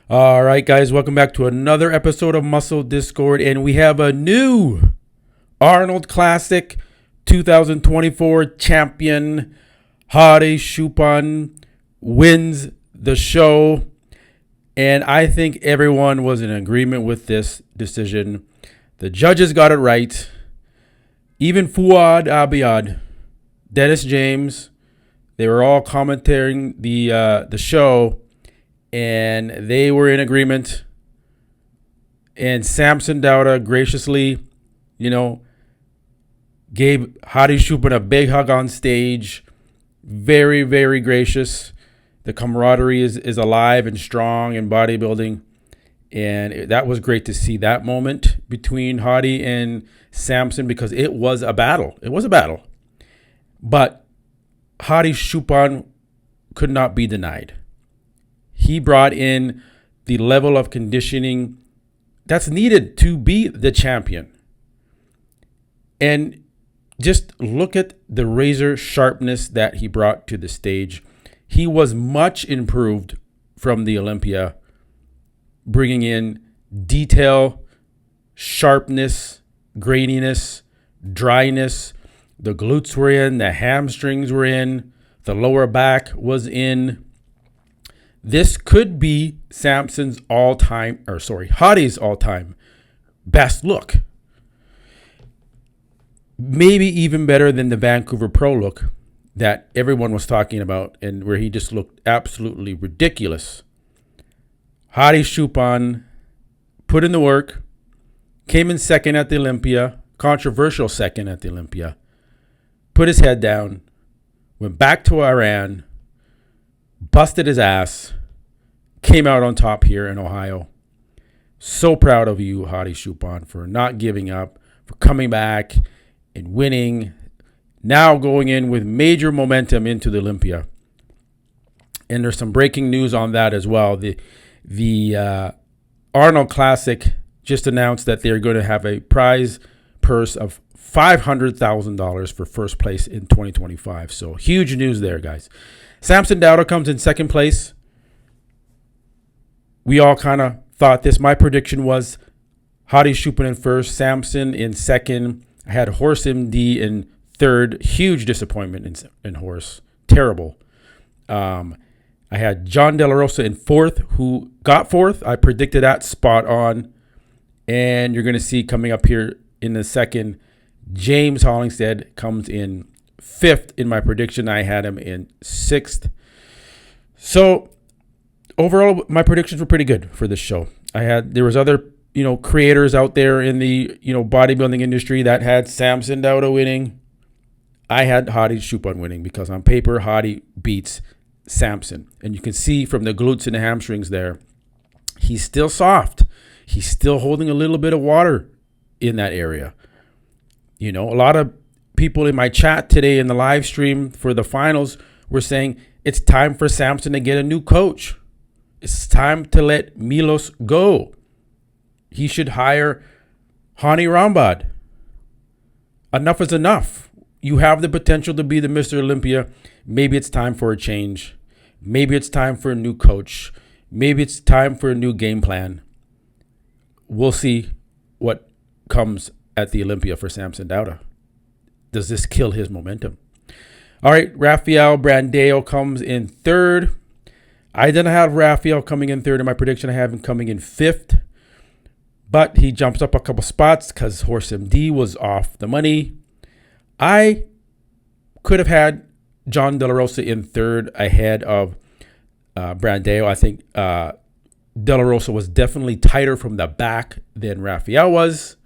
All right, guys, welcome back to another episode of Muscle Discord, and we have a new Arnold Classic 2024 champion. HADI CHOOPAN wins the show, and I think everyone was in agreement with this decision. The judges got it right. Even Fuad Abiyad, Dennis James, they were all commentating the show, and they were in agreement. And Samson Dauda graciously, gave HADI CHOOPAN a big hug on stage. Very, very gracious. The camaraderie is alive and strong in bodybuilding. And that was great to see that moment between HADI and Samson, because it was a battle. It was a battle. But HADI CHOOPAN could not be denied. He brought in the level of conditioning that's needed to be the champion. And just look at the razor sharpness that he brought to the stage. He was much improved from the Olympia, bringing in detail, sharpness, graininess, dryness. The glutes were in, the hamstrings were in, the lower back was in. This could be HADI's all-time best look. Maybe even better than the Vancouver Pro look that everyone was talking about, and where he just looked absolutely ridiculous. HADI CHOOPAN put in the work, came in second at the Olympia, controversial second at the Olympia, put his head down, went back to Iran, busted his ass, came out on top here in Ohio. So proud of you, HADI CHOOPAN, for not giving up, for coming back and winning. Now going in with major momentum into the Olympia. And there's some breaking news on that as well. The Arnold Classic just announced that they're going to have a prize purse of $500,000 for first place in 2025. So huge news there, guys. Samson Dauda comes in second place. We all kind of thought this. My prediction was HADI CHOOPAN in first, Samson in second. I had Horse MD in third. Huge disappointment in Horse. Terrible. I had John De La Rosa in fourth, who got fourth. I predicted that spot on. And you're going to see coming up here in the second, James Hollingshead comes in fifth in my prediction. I had him in sixth. So overall, my predictions were pretty good for this show. There was other, creators out there in the, bodybuilding industry that had Samson Dauda winning. I had HADI CHOOPAN winning because on paper, HADI beats Samson. And you can see from the glutes and the hamstrings there, he's still soft. He's still holding a little bit of water in that area. A lot of people in my chat today in the live stream for the finals were saying it's time for Samson to get a new coach. It's time to let Milos go. He should hire Hani Rambad. Enough is enough. You have the potential to be the Mr. Olympia. Maybe it's time for a change. Maybe it's time for a new coach. Maybe it's time for a new game plan. We'll see what comes at the Olympia for Samson Dauda. Does this kill his momentum? All right, Rafael Brandao comes in third. I didn't have Rafael coming in third in my prediction. I have him coming in fifth. But he jumps up a couple spots because Horse MD was off the money. I could have had John De La Rosa in third ahead of Brandao. I think De La Rosa was definitely tighter from the back than Rafael was.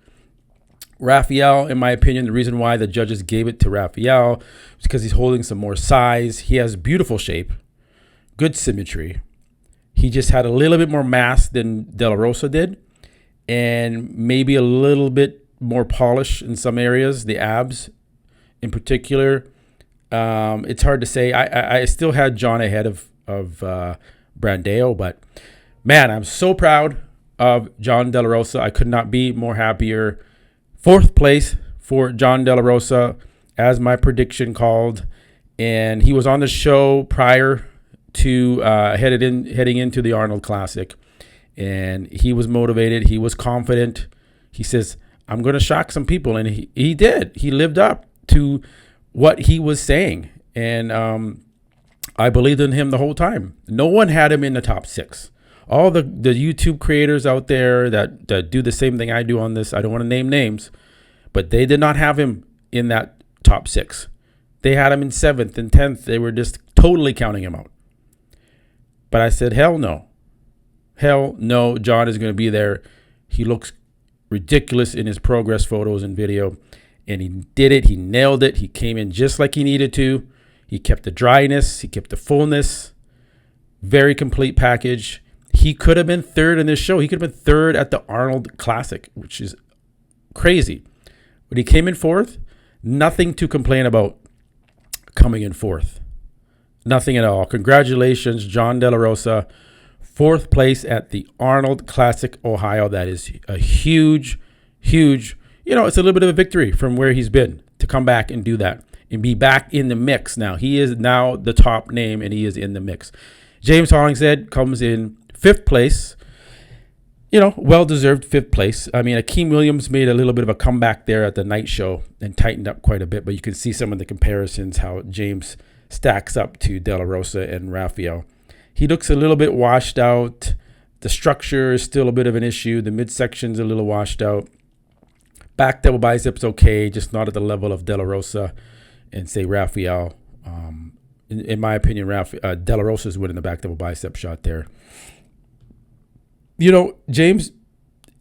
Rafael, in my opinion, the reason why the judges gave it to Rafael is because he's holding some more size. He has beautiful shape, good symmetry. He just had a little bit more mass than De La Rosa did, and maybe a little bit more polish in some areas, the abs in particular. It's hard to say. I still had John ahead of Brandao, but man, I'm so proud of John De La Rosa. I could not be more happier. Fourth place for John De La Rosa, as my prediction called. And he was on the show prior to heading into the Arnold Classic, and he was motivated. He was confident. He says, "I'm going to shock some people," and he did. He lived up to what he was saying, and I believed in him the whole time. No one had him in the top 6. All the YouTube creators out there that do the same thing I do on this, I don't want to name names, but they did not have him in that top 6. They had him in 7th and 10th. They were just totally counting him out. But I said, hell no. Hell no, John is going to be there. He looks ridiculous in his progress photos and video. And he did it. He nailed it. He came in just like he needed to. He kept the dryness. He kept the fullness. Very complete package. He could have been 3rd in this show. He could have been 3rd at the Arnold Classic, which is crazy. But he came in 4th. Nothing to complain about coming in 4th. Nothing at all. Congratulations, John De La Rosa. 4th place at the Arnold Classic, Ohio. That is a huge, huge, it's a little bit of a victory from where he's been to come back and do that and be back in the mix now. He is now the top name, and he is in the mix. James Hollingshead comes in 5th place. Well-deserved 5th place. I mean, Akeem Williams made a little bit of a comeback there at the night show and tightened up quite a bit, but you can see some of the comparisons, how James stacks up to De La Rosa and Raphael. He looks a little bit washed out. The structure is still a bit of an issue. The midsection's a little washed out. Back double biceps okay, just not at the level of De La Rosa and say Raphael. In my opinion, De La Rosa's winning the back double bicep shot there. James,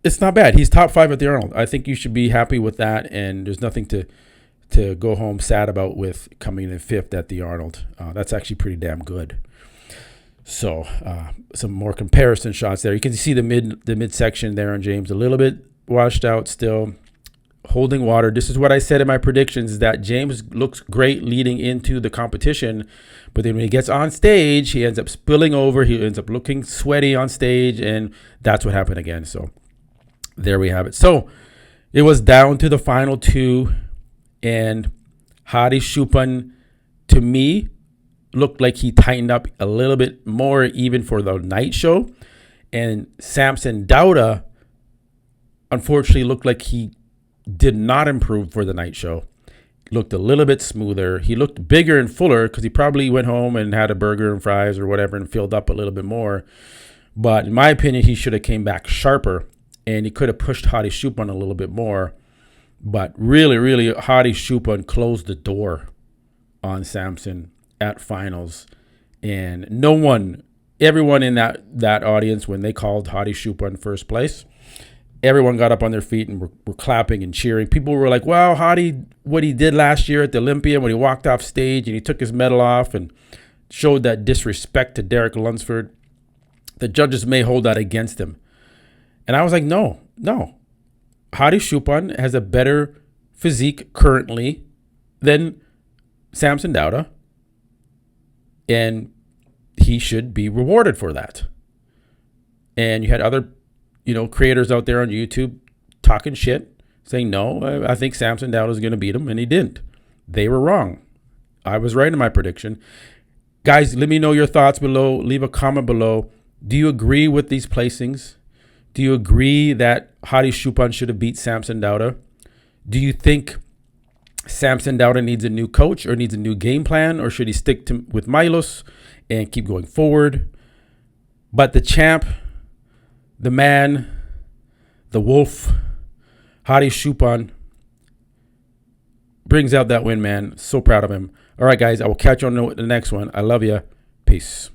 it's not bad. He's top 5 at the Arnold. I think you should be happy with that, and there's nothing to go home sad about with coming in 5th at the Arnold. That's actually pretty damn good. So some more comparison shots there. You can see the midsection there on James, a little bit washed out still, holding water. This is what I said in my predictions, is that James looks great leading into the competition, but then when he gets on stage, he ends up spilling over. He ends up looking sweaty on stage, and that's what happened again. So there we have it. So it was down to the final 2, and HADI CHOOPAN, to me, looked like he tightened up a little bit more even for the night show. And Samson Dauda, unfortunately, looked like he did not improve for the night show. Looked a little bit smoother. He looked bigger and fuller because he probably went home and had a burger and fries or whatever and filled up a little bit more. But in my opinion, he should have came back sharper, and he could have pushed HADI CHOOPAN a little bit more. But really, really, HADI CHOOPAN closed the door on Samson at finals. And everyone in that audience, when they called HADI CHOOPAN first place, everyone got up on their feet and were clapping and cheering. People were like, wow, HADI, what he did last year at the Olympia when he walked off stage and he took his medal off and showed that disrespect to Derek Lunsford, the judges may hold that against him. And I was like, no. HADI CHOOPAN has a better physique currently than Samson Dauda, and he should be rewarded for that. And you had other creators out there on YouTube talking shit, saying, no, I think Samson Dauda is going to beat him, and he didn't. They were wrong. I was right in my prediction. Guys, let me know your thoughts below. Leave a comment below. Do you agree with these placings? Do you agree that HADI CHOOPAN should have beat Samson Dauda? Do you think Samson Dauda needs a new coach or needs a new game plan, or should he stick with Milos and keep going forward? But the champ, the man, the wolf, HADI CHOOPAN, brings out that win, man. So proud of him. All right, guys, I will catch you on the next one. I love you. Peace.